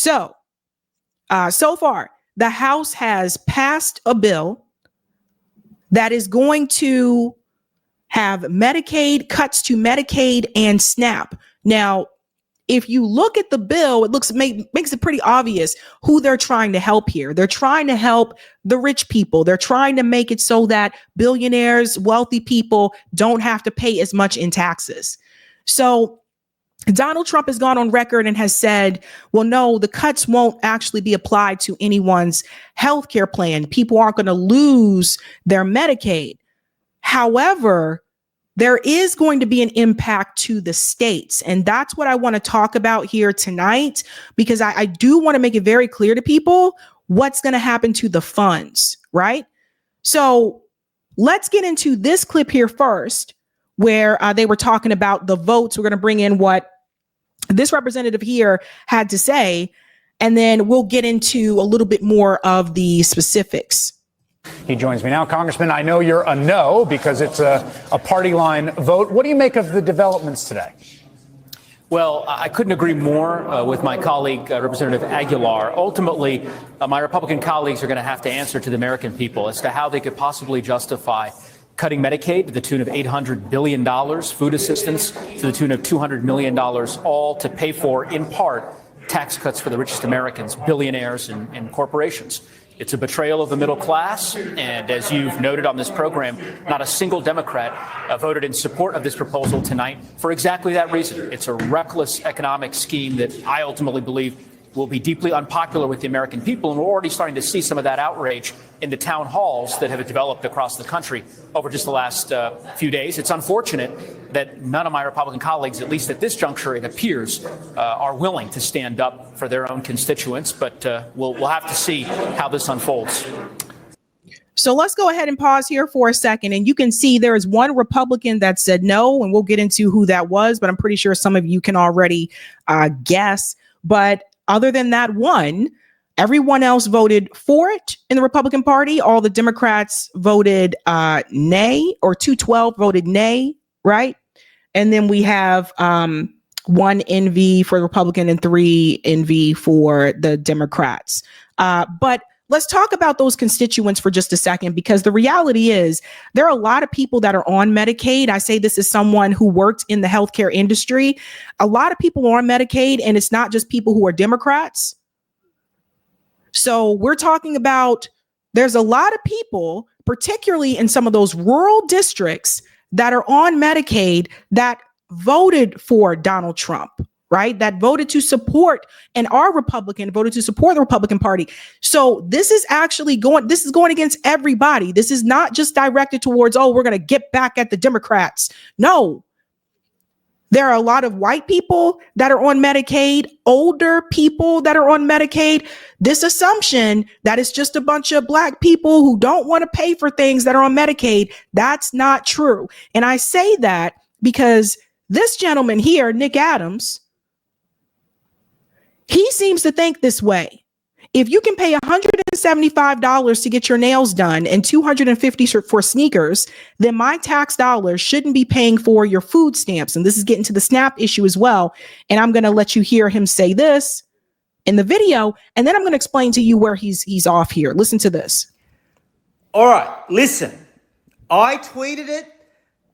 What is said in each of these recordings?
So, so far, the House has passed a bill that is going to have Medicaid, cuts to Medicaid and SNAP. Now, if you look at the bill, it makes it pretty obvious who they're trying to help here. They're trying to help the rich people. They're trying to make it so that billionaires, wealthy people don't have to pay as much in taxes. So Donald Trump has gone on record and has said, well, no, the cuts won't actually be applied to anyone's health care plan. People aren't going to lose their Medicaid. However, there is going to be an impact to the states. And that's what I want to talk about here tonight, because I do want to make it very clear to people what's going to happen to the funds, right? So let's get into this clip here first, where they were talking about the votes. We're going to bring in what this representative here had to say, and then we'll get into a little bit more of the specifics. He joins me now. Congressman, I know you're a no because it's a party line vote. What do you make of the developments today? Well, I couldn't agree more with my colleague, Representative Aguilar. Ultimately, my Republican colleagues are going to have to answer to the American people as to how they could possibly justify cutting Medicaid to the tune of $800 billion, food assistance to the tune of $200 million, all to pay for, in part, tax cuts for the richest Americans, billionaires and corporations. It's a betrayal of the middle class, and as you've noted on this program, not a single Democrat voted in support of this proposal tonight for exactly that reason. It's a reckless economic scheme that I ultimately believe will be deeply unpopular with the American people, and we're already starting to see some of that outrage in the town halls that have developed across the country over just the last few days. It's unfortunate that none of my Republican colleagues, at least at this juncture, it appears, are willing to stand up for their own constituents, but we'll have to see how this unfolds. So let's go ahead and pause here for a second. And you can see there is one Republican that said no, and we'll get into who that was, but I'm pretty sure some of you can already guess. But other than that one, everyone else voted for it in the Republican Party. All the Democrats voted nay, or 212 voted nay, right? And then we have 1 NV for the Republican and 3 NV for the Democrats. But let's talk about those constituents for just a second, because the reality is there are a lot of people that are on Medicaid. I say this as someone who worked in the healthcare industry. A lot of people are on Medicaid, and it's not just people who are Democrats. So we're talking about there's a lot of people, particularly in some of those rural districts, that are on Medicaid that voted for Donald Trump, right? That voted to support and are Republican, voted to support the Republican Party. So this is going against everybody. This is not just directed towards, oh, we're going to get back at the Democrats. No. There are a lot of white people that are on Medicaid, older people that are on Medicaid. This assumption that it's just a bunch of black people who don't want to pay for things that are on Medicaid, that's not true. And I say that because this gentleman here, Nick Adams, he seems to think this way. If you can pay $175 to get your nails done and $250 for sneakers, then my tax dollars shouldn't be paying for your food stamps. And this is getting to the SNAP issue as well. And I'm going to let you hear him say this in the video, and then I'm going to explain to you where he's off here. Listen to this. All right, listen. I tweeted it,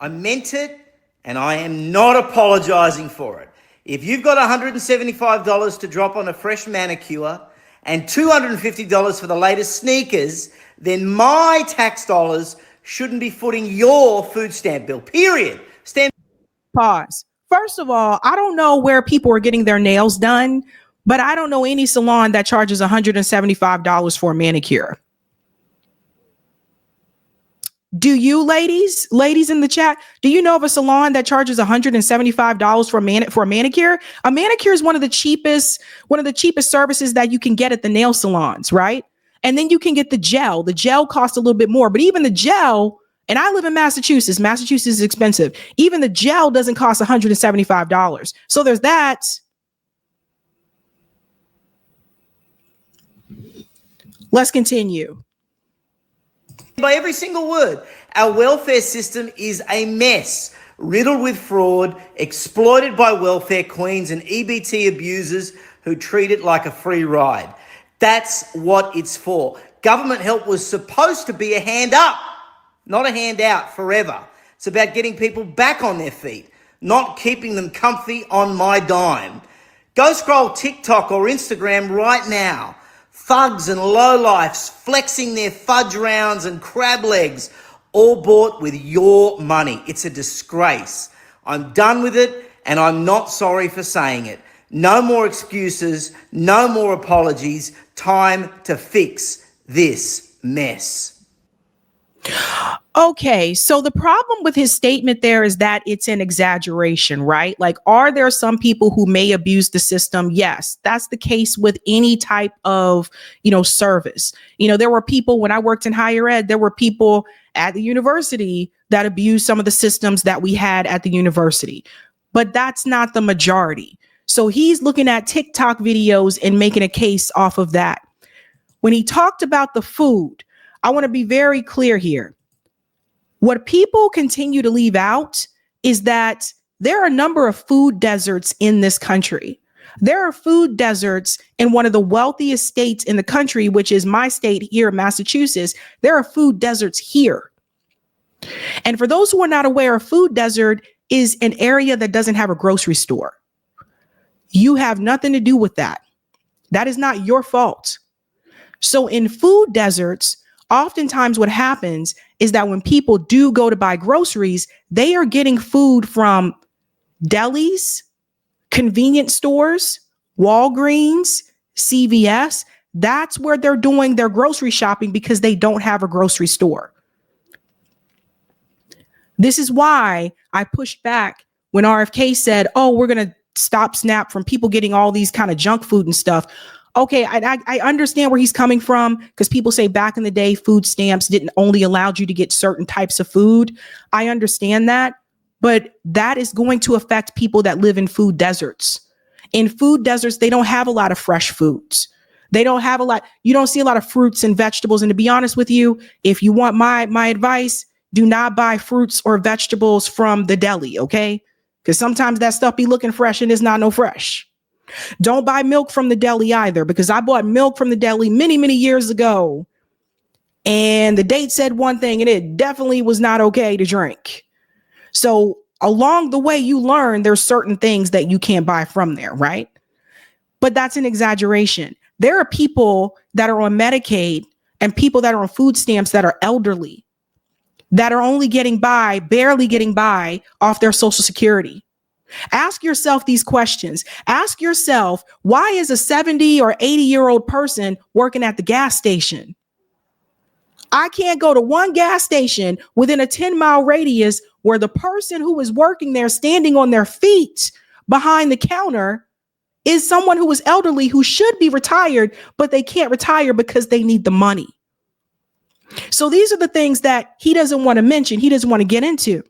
I meant it, and I am not apologizing for it. If you've got $175 to drop on a fresh manicure and $250 for the latest sneakers, then my tax dollars shouldn't be footing your food stamp bill, period. Pause. First of all, I don't know where people are getting their nails done, but I don't know any salon that charges $175 for a manicure. Do you, ladies in the chat, do you know of a salon that charges $175 for a manicure? A manicure is one of the cheapest services that you can get at the nail salons, right? And then you can get the gel. The gel costs a little bit more, but even the gel, and I live in Massachusetts. Massachusetts is expensive. Even the gel doesn't cost $175. So there's that. Let's continue. By every single word, our welfare system is a mess, riddled with fraud, exploited by welfare queens and EBT abusers who treat it like a free ride. That's what it's for. Government help was supposed to be a hand up, not a handout forever. It's about getting people back on their feet, not keeping them comfy on my dime. Go scroll TikTok or Instagram right now. Thugs and lowlifes flexing their fudge rounds and crab legs, all bought with your money. It's a disgrace. I'm done with it, and I'm not sorry for saying it. No more excuses, no more apologies. Time to fix this mess. Okay, so the problem with his statement there is that it's an exaggeration, right? Like, are there some people who may abuse the system? Yes, that's the case with any type of, service. There were people when I worked in higher ed, there were people at the university that abused some of the systems that we had at the university, but that's not the majority. So he's looking at TikTok videos and making a case off of that. When he talked about the food, I want to be very clear here. What people continue to leave out is that there are a number of food deserts in this country. There are food deserts in one of the wealthiest states in the country, which is my state here, Massachusetts. There are food deserts here. And for those who are not aware, a food desert is an area that doesn't have a grocery store. You have nothing to do with that. That is not your fault. So in food deserts, oftentimes what happens is that when people do go to buy groceries, they are getting food from delis, convenience stores, Walgreens, CVS. That's where they're doing their grocery shopping because they don't have a grocery store. This is why I pushed back when RFK said, oh, we're going to stop SNAP from people getting all these kind of junk food and stuff. Okay, I understand where he's coming from, because people say back in the day, food stamps didn't only allow you to get certain types of food. I understand that, but that is going to affect people that live in food deserts. In food deserts, they don't have a lot of fresh foods. They don't have a lot. You don't see a lot of fruits and vegetables. And to be honest with you, if you want my advice, do not buy fruits or vegetables from the deli, okay? Because sometimes that stuff be looking fresh and it's not no fresh. Don't buy milk from the deli either, because I bought milk from the deli many, many years ago. And the date said one thing and it definitely was not okay to drink. So along the way, you learn there's certain things that you can't buy from there, right? But that's an exaggeration. There are people that are on Medicaid and people that are on food stamps that are elderly, that are only getting by, barely getting by off their Social Security. Ask yourself these questions. Ask yourself, why is a 70 or 80-year-old person working at the gas station? I can't go to one gas station within a 10-mile radius where the person who is working there, standing on their feet behind the counter, is someone who is elderly, who should be retired, but they can't retire because they need the money. So these are the things that he doesn't want to mention. He doesn't want to get into.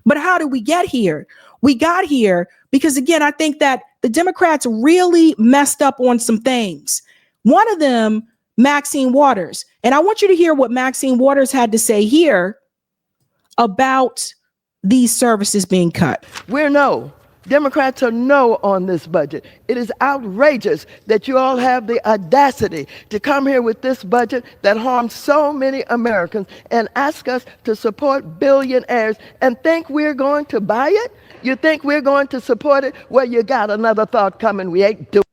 But how did we get here? We got here because, again, I think that the Democrats really messed up on some things. One of them, Maxine Waters. And I want you to hear what Maxine Waters had to say here about these services being cut. We're no. Democrats are no on this budget. It is outrageous that you all have the audacity to come here with this budget that harms so many Americans and ask us to support billionaires and think we're going to buy it? You think we're going to support it? Well, you got another thought coming. We ain't doing.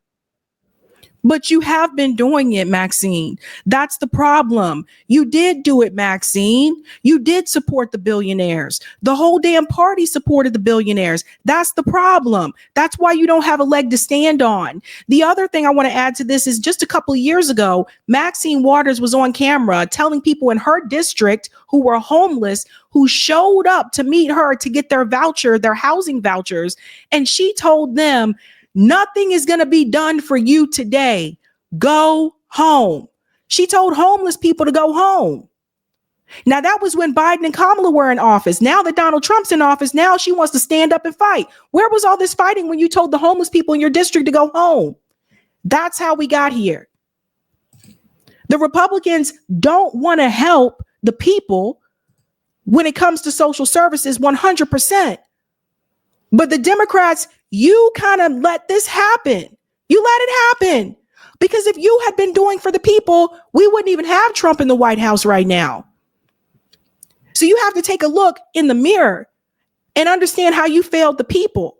But you have been doing it, Maxine. That's the problem. You did do it, Maxine. You did support the billionaires. The whole damn party supported the billionaires. That's the problem. That's why you don't have a leg to stand on. The other thing I want to add to this is just a couple of years ago, Maxine Waters was on camera telling people in her district who were homeless, who showed up to meet her to get their voucher, their housing vouchers. And she told them, nothing is going to be done for you today. Go home. She told homeless people to go home. Now, that was when Biden and Kamala were in office. Now that Donald Trump's in office, now she wants to stand up and fight. Where was all this fighting when you told the homeless people in your district to go home? That's how we got here. The Republicans don't want to help the people when it comes to social services 100%. But the Democrats, you kind of let this happen. You let it happen. Because if you had been doing for the people, we wouldn't even have Trump in the White House right now. So you have to take a look in the mirror and understand how you failed the people.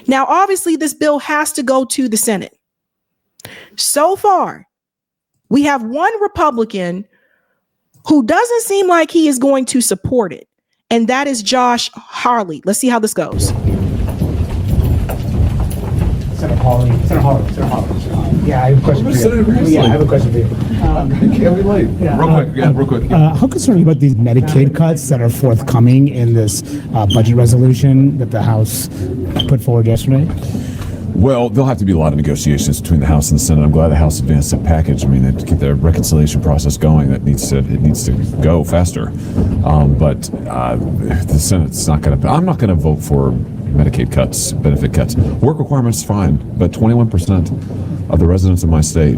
Now, obviously, this bill has to go to the Senate. So far, we have one Republican who doesn't seem like he is going to support it, and that is Josh Hawley. Let's see how this goes. Senator Hawley. Yeah, I have a question for you. Yeah, I have a question for you. Can't be late. Real quick. How concerned are you about these Medicaid cuts that are forthcoming in this budget resolution that the House put forward yesterday? Well, there'll have to be a lot of negotiations between the House and the Senate. I'm glad the House advanced that package. I mean, to get the reconciliation process going, it needs to go faster. But the Senate's not going to. I'm not going to vote for Medicaid cuts, benefit cuts. Work requirements, fine, but 21% of the residents of my state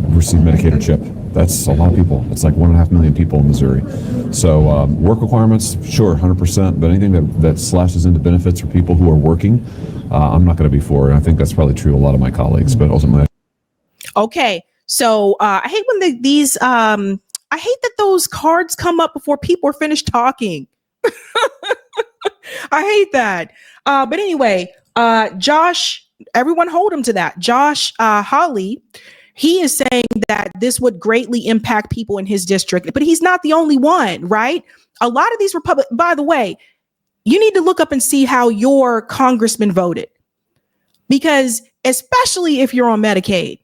receive Medicaid or CHIP. That's a lot of people. It's like 1.5 million people in Missouri. So work requirements, sure, 100%, but anything that slashes into benefits for people who are working, I'm not going to be for. And I think that's probably true of a lot of my colleagues, but ultimately. Okay, so I hate when I hate that those cards come up before people are finished talking. I hate that. But anyway, Josh, everyone hold him to that. Josh Hawley, he is saying that this would greatly impact people in his district, but he's not the only one, right? A lot of these Republicans, by the way, you need to look up and see how your congressman voted, because especially if you're on Medicaid,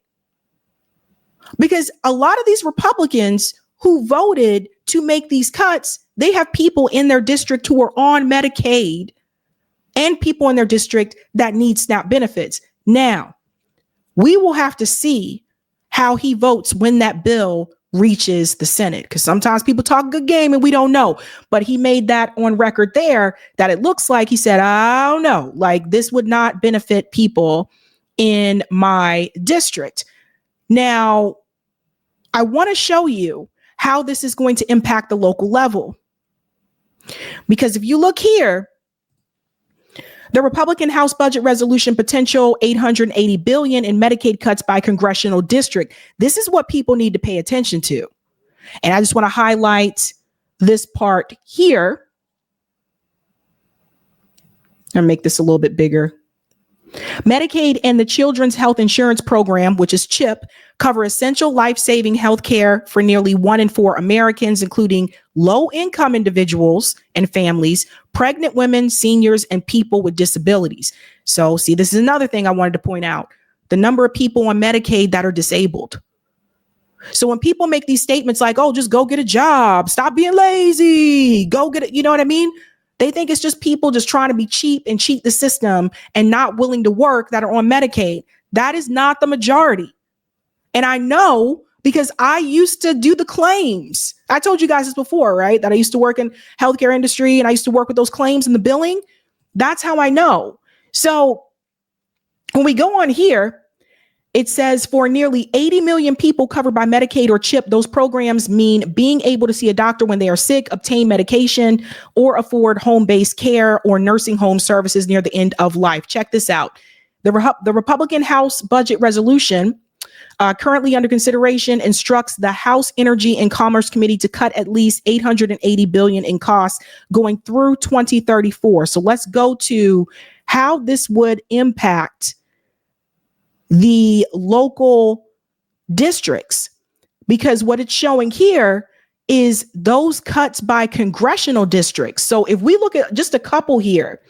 because a lot of these Republicans who voted to make these cuts, they have people in their district who are on Medicaid and people in their district that need SNAP benefits. Now, we will have to see how he votes when that bill reaches the Senate, because sometimes people talk a good game and we don't know. But he made that on record there that it looks like he said, I don't know, like this would not benefit people in my district. Now, I want to show you how this is going to impact the local level. Because if you look here, the Republican House budget resolution potential $880 billion in Medicaid cuts by congressional district. This is what people need to pay attention to. And I just want to highlight this part here and make this a little bit bigger. Medicaid and the Children's Health Insurance Program, which is CHIP, cover essential life-saving health care for nearly 1 in 4 Americans, including low-income individuals and families, pregnant women, seniors, and people with disabilities. So, see, this is another thing I wanted to point out. The number of people on Medicaid that are disabled. So when people make these statements like, oh, just go get a job, stop being lazy, go get it, you know what I mean? They think it's just people just trying to be cheap and cheat the system and not willing to work that are on Medicaid. That is not the majority. And I know because I used to do the claims. I told you guys this before, right? That I used to work in healthcare industry and I used to work with those claims and the billing. That's how I know. So when we go on here, it says for nearly 80 million people covered by Medicaid or CHIP, those programs mean being able to see a doctor when they are sick, obtain medication, or afford home-based care or nursing home services near the end of life. Check this out. The Republican House budget resolution currently under consideration instructs the House Energy and Commerce Committee to cut at least $880 billion in costs going through 2034. So let's go to how this would impact the local districts, because what it's showing here is those cuts by congressional districts. So if we look at just a couple here,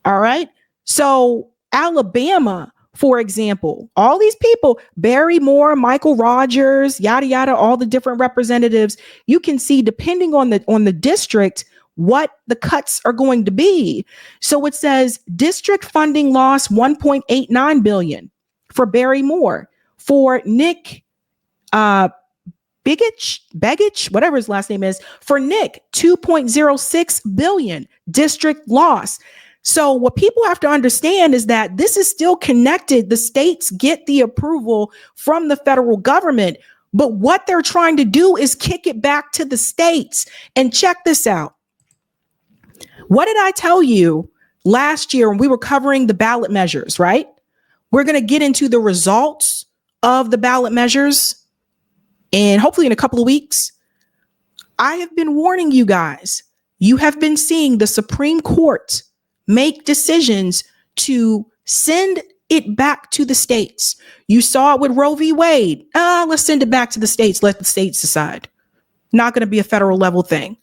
all right, so Alabama, for example, all these people, Barry Moore, Michael Rogers, yada, yada, all the different representatives, you can see depending on the district, what the cuts are going to be. So it says district funding loss, $1.89 billion for Barry Moore. For Nick Begich, whatever his last name is, for Nick, $2.06 billion district loss. So what people have to understand is that this is still connected. The states get the approval from the federal government, but what they're trying to do is kick it back to the states. And check this out. What did I tell you last year when we were covering the ballot measures, right? We're going to get into the results of the ballot measures and hopefully in a couple of weeks. I have been warning you guys. You have been seeing the Supreme Court make decisions to send it back to the states. You saw it with Roe v. Wade. Let's send it back to the states. Let the states decide. Not going to be a federal level thing.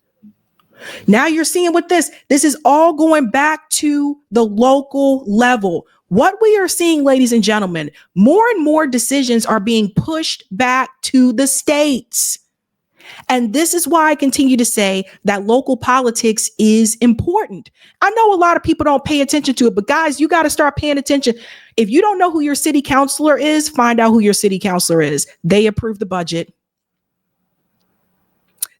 Now you're seeing with this. This is all going back to the local level. What we are seeing, ladies and gentlemen, more and more decisions are being pushed back to the states. And this is why I continue to say that local politics is important. I know a lot of people don't pay attention to it, but guys, you got to start paying attention. If you don't know who your city councilor is, find out who your city councilor is. They approve the budget.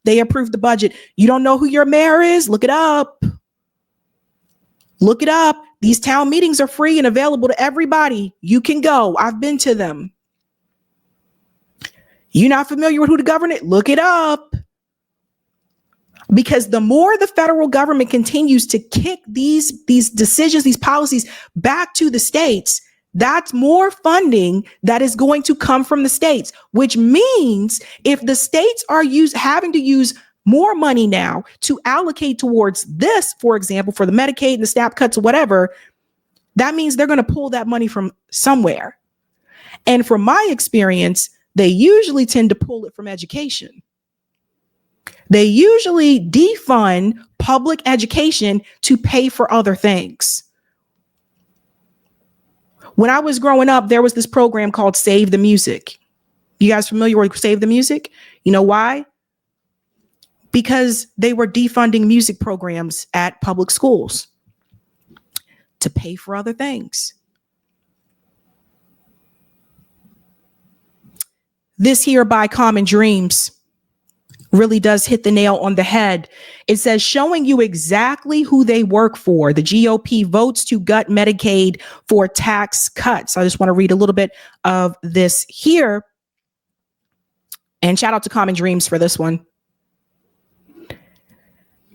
They approve the budget. You don't know who your mayor is? Look it up. Look it up. These town meetings are free and available to everybody. You can go. I've been to them. You're not familiar with who the governor is? Look it up. Because the more the federal government continues to kick these decisions, these policies back to the states, that's more funding that is going to come from the states, which means if the states are having to use more money now to allocate towards this, for example, for the Medicaid and the SNAP cuts or whatever, that means they're going to pull that money from somewhere. And from my experience, they usually tend to pull it from education. They usually defund public education to pay for other things. When I was growing up, there was this program called Save the Music. You guys familiar with Save the Music? You know why? Because they were defunding music programs at public schools to pay for other things. This here by Common Dreams really does hit the nail on the head. It says, showing you exactly who they work for. The GOP votes to gut Medicaid for tax cuts. I just want to read a little bit of this here. And shout out to Common Dreams for this one.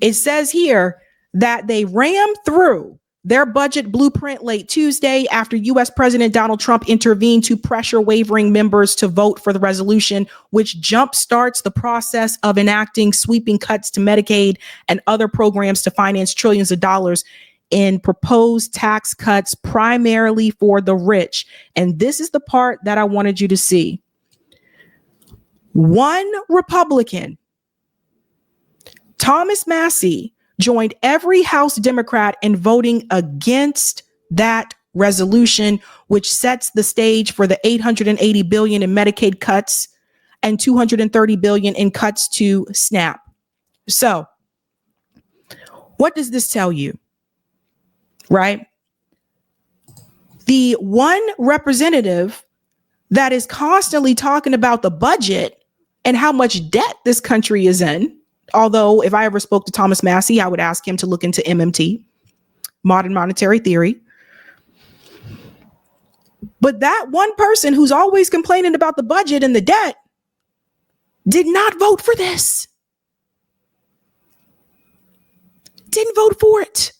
It says here that they rammed through their budget blueprint late Tuesday after U.S. President Donald Trump intervened to pressure wavering members to vote for the resolution, which jumpstarts the process of enacting sweeping cuts to Medicaid and other programs to finance trillions of dollars in proposed tax cuts primarily for the rich. And this is the part that I wanted you to see. One Republican, Thomas Massie, joined every House Democrat in voting against that resolution, which sets the stage for the $880 billion in Medicaid cuts and $230 billion in cuts to SNAP. So, what does this tell you? Right? The one representative that is constantly talking about the budget and how much debt this country is in. Although if I ever spoke to Thomas Massie, I would ask him to look into MMT, modern monetary theory. But that one person who's always complaining about the budget and the debt did not vote for this. Didn't vote for it.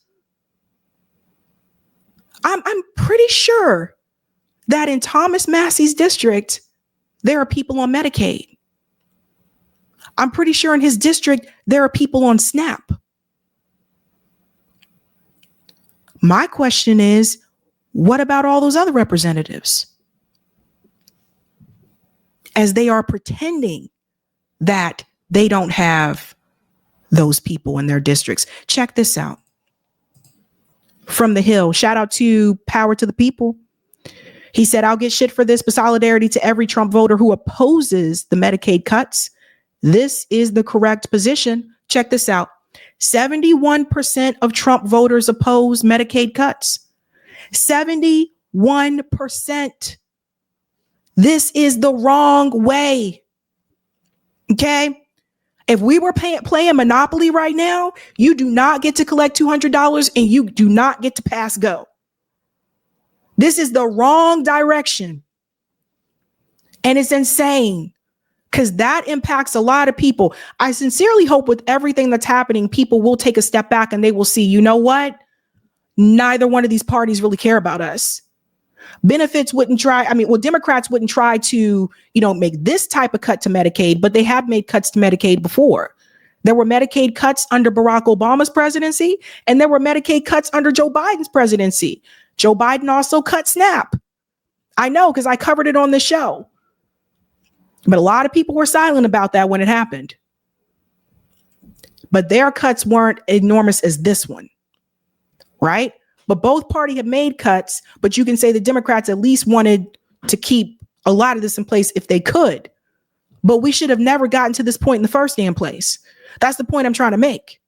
I'm pretty sure that in Thomas Massie's district, there are people on Medicaid. I'm pretty sure in his district, there are people on SNAP. My question is, what about all those other representatives? As they are pretending that they don't have those people in their districts. Check this out. From the Hill, shout out to Power to the People. He said, I'll get shit for this, but solidarity to every Trump voter who opposes the Medicaid cuts. This is the correct position. Check this out. 71% of Trump voters oppose Medicaid cuts. 71%. This is the wrong way. Okay? If we were playing Monopoly right now, you do not get to collect $200 and you do not get to pass go. This is the wrong direction. And it's insane because that impacts a lot of people. I sincerely hope with everything that's happening, people will take a step back and they will see, you know what? neither one of these parties really care about us. Benefits wouldn't try. I mean, well, Democrats wouldn't try to, make this type of cut to Medicaid, but they have made cuts to Medicaid before. There were Medicaid cuts under Barack Obama's presidency, and there were Medicaid cuts under Joe Biden's presidency. Joe Biden also cut SNAP. I know, because I covered it on the show. But a lot of people were silent about that when it happened. But their cuts weren't enormous as this one, right? But both parties have made cuts, but you can say the Democrats at least wanted to keep a lot of this in place if they could. But we should have never gotten to this point in the first damn place. That's the point I'm trying to make.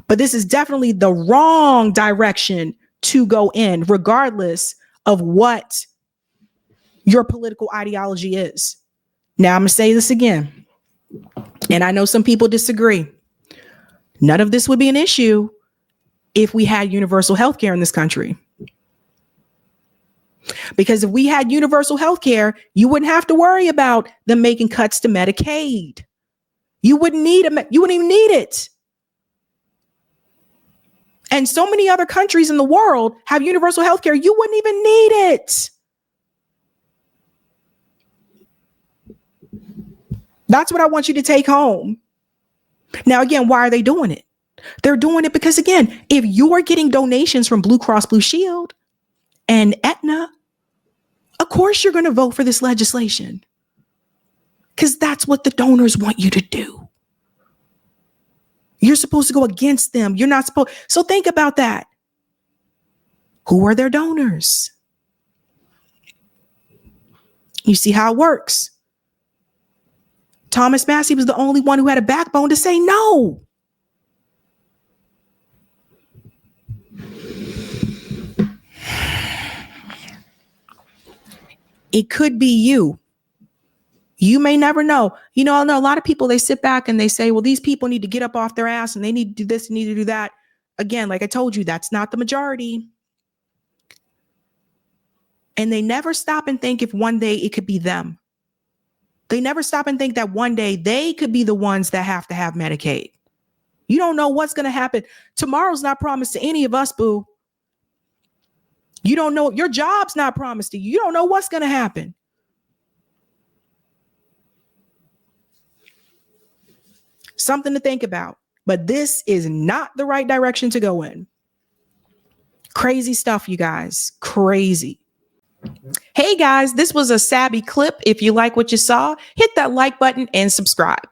But this is definitely the wrong direction to go in, regardless of what your political ideology is. Now, I'm going to say this again, and I know some people disagree. None of this would be an issue if we had universal health care in this country. Because if we had universal health care, you wouldn't have to worry about them making cuts to Medicaid. You wouldn't need you wouldn't even need it. And so many other countries in the world have universal health care. You wouldn't even need it. That's what I want you to take home. Now, again, why are they doing it? They're doing it because, again, if you're getting donations from Blue Cross Blue Shield and Aetna, of course you're going to vote for this legislation because that's what the donors want you to do. You're supposed to go against them. You're not supposed. So think about that. Who are their donors? You see how it works. Thomas Massie was the only one who had a backbone to say no. It could be you. You may never know. I know a lot of people, they sit back and they say, well, these people need to get up off their ass and they need to do this and need to do that. Again, like I told you, that's not the majority. And they never stop and think if one day it could be them. They never stop and think that one day they could be the ones that have to have Medicaid. You don't know what's going to happen. Tomorrow's not promised to any of us, boo. You don't know. Your job's not promised to you. You don't know what's going to happen. Something to think about. But this is not the right direction to go in. Crazy stuff, you guys. Crazy. Hey guys, this was a Sabby clip. If you like what you saw, hit that like button and subscribe.